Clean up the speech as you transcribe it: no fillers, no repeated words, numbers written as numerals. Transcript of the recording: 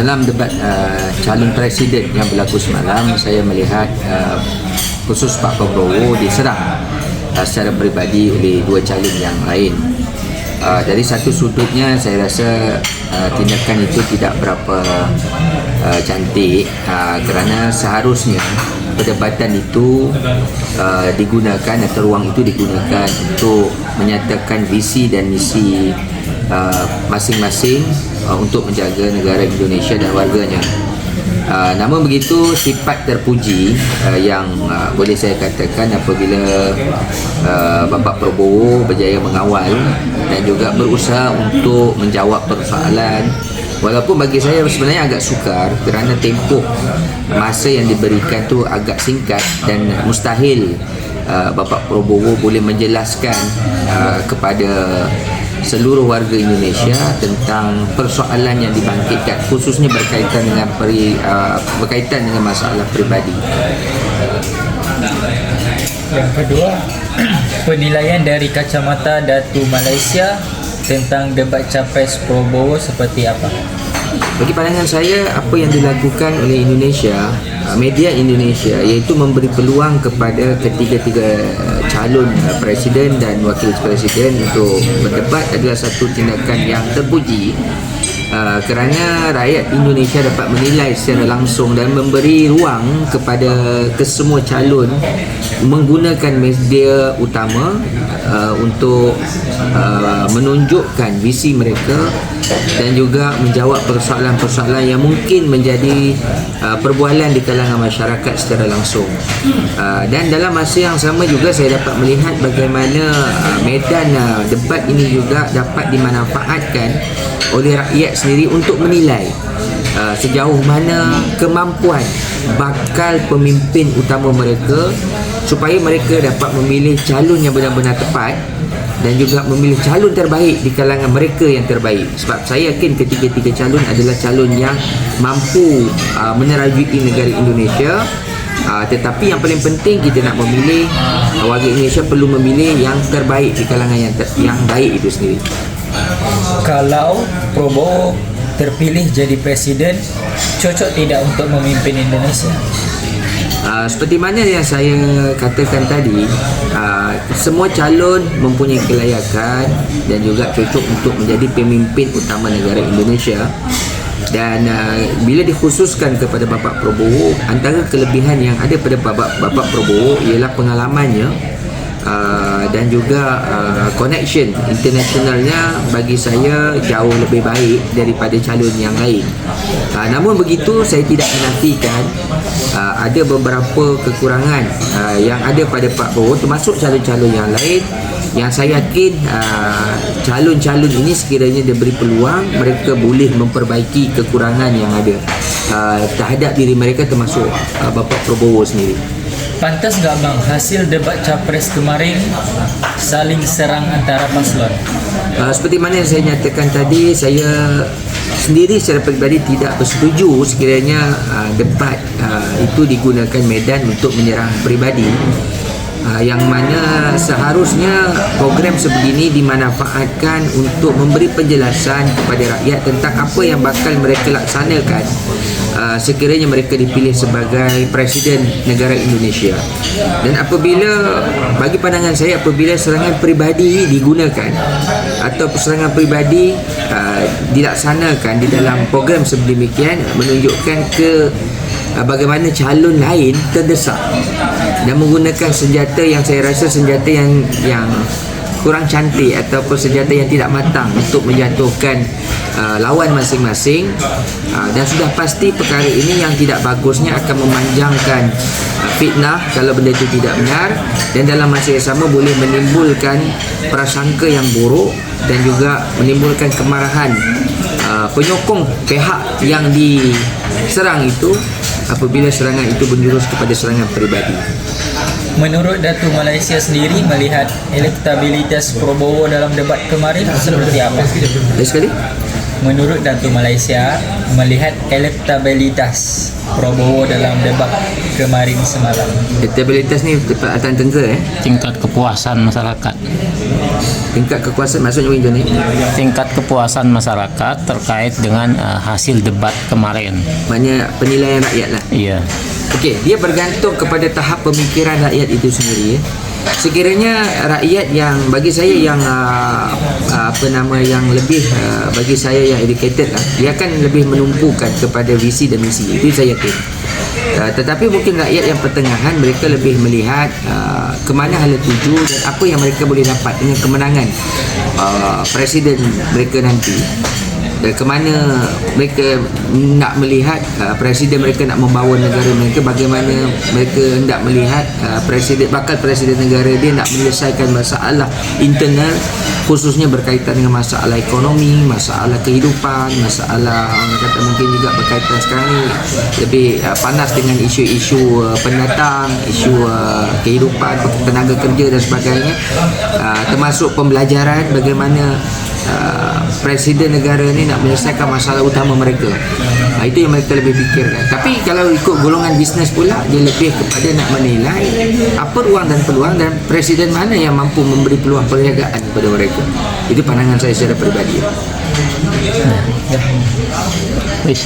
Dalam debat calon presiden yang berlaku semalam, saya melihat khusus Pak Prabowo diserang secara peribadi oleh dua calon yang lain. Dari satu sudutnya saya rasa tindakan itu tidak berapa cantik, kerana seharusnya perdebatan itu digunakan atau ruang itu digunakan untuk menyatakan visi dan misi masing-masing untuk menjaga negara Indonesia dan warganya. Namun begitu, sifat terpuji yang boleh saya katakan apabila Bapak Prabowo berjaya mengawal dan juga berusaha untuk menjawab persoalan, walaupun bagi saya sebenarnya agak sukar kerana tempoh masa yang diberikan tu agak singkat dan mustahil Bapak Prabowo boleh menjelaskan kepada seluruh warga Indonesia tentang persoalan yang dibangkitkan, khususnya berkaitan dengan masalah peribadi. Yang kedua, penilaian dari kacamata Datu Malaysia tentang debat capres Prabowo seperti apa? Bagi pandangan saya, apa yang dilakukan oleh Indonesia, media Indonesia, iaitu memberi peluang kepada ketiga-tiga calon presiden dan wakil presiden untuk berdebat adalah satu tindakan yang terpuji, kerana rakyat Indonesia dapat menilai secara langsung dan memberi ruang kepada kesemua calon menggunakan media utama untuk menunjukkan visi mereka dan juga menjawab persoalan-persoalan yang mungkin menjadi perbualan di kalangan masyarakat secara langsung. Dan dalam masa yang sama juga saya dapat melihat bagaimana medan debat ini juga dapat dimanfaatkan oleh rakyat sendiri untuk menilai sejauh mana kemampuan bakal pemimpin utama mereka supaya mereka dapat memilih calon yang benar-benar tepat dan juga memilih calon terbaik di kalangan mereka yang terbaik. Sebab saya yakin ketiga-tiga calon adalah calon yang mampu menerajui negara Indonesia. Tetapi yang paling penting, kita nak memilih, warga Indonesia perlu memilih yang terbaik di kalangan yang baik itu sendiri. Kalau Prabowo terpilih jadi presiden, cocok tidak untuk memimpin Indonesia? Seperti mana yang saya katakan tadi, semua calon mempunyai kelayakan dan juga cocok untuk menjadi pemimpin utama negara Indonesia. Dan bila dikhususkan kepada Bapak Prabowo, antara kelebihan yang ada pada Bapak Prabowo ialah pengalamannya dan juga connection internationalnya bagi saya jauh lebih baik daripada calon yang lain. Namun begitu, saya tidak menafikan ada beberapa kekurangan yang ada pada Pak Prabowo, termasuk calon-calon yang lain, yang saya yakin calon-calon ini sekiranya diberi peluang, mereka boleh memperbaiki kekurangan yang ada terhadap diri mereka, termasuk Bapak Prabowo sendiri. Pantas nggak bang hasil debat capres kemarin saling serang antara paslon? Seperti mana yang saya nyatakan tadi, saya sendiri secara peribadi tidak bersetuju sekiranya debat itu digunakan medan untuk menyerang peribadi, yang mana seharusnya program sebegini dimanfaatkan untuk memberi penjelasan kepada rakyat tentang apa yang bakal mereka laksanakan sekiranya mereka dipilih sebagai presiden negara Indonesia. Dan apabila, bagi pandangan saya, apabila serangan peribadi digunakan atau serangan peribadi dilaksanakan di dalam program sedemikian, menunjukkan ke bagaimana calon lain terdesak dan menggunakan senjata yang saya rasa senjata yang kurang cantik ataupun senjata yang tidak matang untuk menjatuhkan lawan masing-masing, dan sudah pasti perkara ini yang tidak bagusnya akan memanjangkan fitnah kalau benda itu tidak benar, dan dalam masa yang sama boleh menimbulkan prasangka yang buruk dan juga menimbulkan kemarahan penyokong pihak yang diserang itu apabila serangan itu menjurus kepada serangan peribadi. Menurut Datu Malaysia sendiri, melihat elektabilitas Prabowo dalam debat kemarin seperti apa? Sekali? menurut Datuk Malaysia melihat elektabilitas Prabowo dalam debat kemarin semalam? Elektabilitas ni tempatan tentera Tingkat kepuasan masyarakat. tingkat kekuasaan maksudnya macam ni. Tingkat kepuasan masyarakat terkait dengan hasil debat kemarin. Maknanya penilaian rakyat lah. Iya. Okey, dia bergantung kepada tahap pemikiran rakyat itu sendiri. Sekiranya rakyat yang bagi saya yang yang lebih bagi saya yang educated lah, dia akan lebih menumpukan kepada visi dan misi. Itu saya yakin. Tetapi mungkin rakyat yang pertengahan mereka lebih melihat ke mana hala tuju dan apa yang mereka boleh dapat dengan kemenangan presiden mereka nanti. Dan ke mana mereka nak melihat presiden mereka nak membawa negara mereka, bagaimana mereka hendak melihat bakal presiden negara dia nak menyelesaikan masalah internal, khususnya berkaitan dengan masalah ekonomi, masalah kehidupan, masalah orang kata mungkin juga berkaitan sekarang ni lebih panas dengan isu-isu pendatang, isu kehidupan, tenaga kerja dan sebagainya, termasuk pembelajaran, bagaimana presiden negara ni nak menyelesaikan masalah utama mereka. Itu yang mereka lebih fikirkan. Tapi kalau ikut golongan bisnes pula, dia lebih kepada nak menilai apa ruang dan peluang dan presiden mana yang mampu memberi peluang perniagaan kepada mereka. Itu pandangan saya secara peribadi. Wis.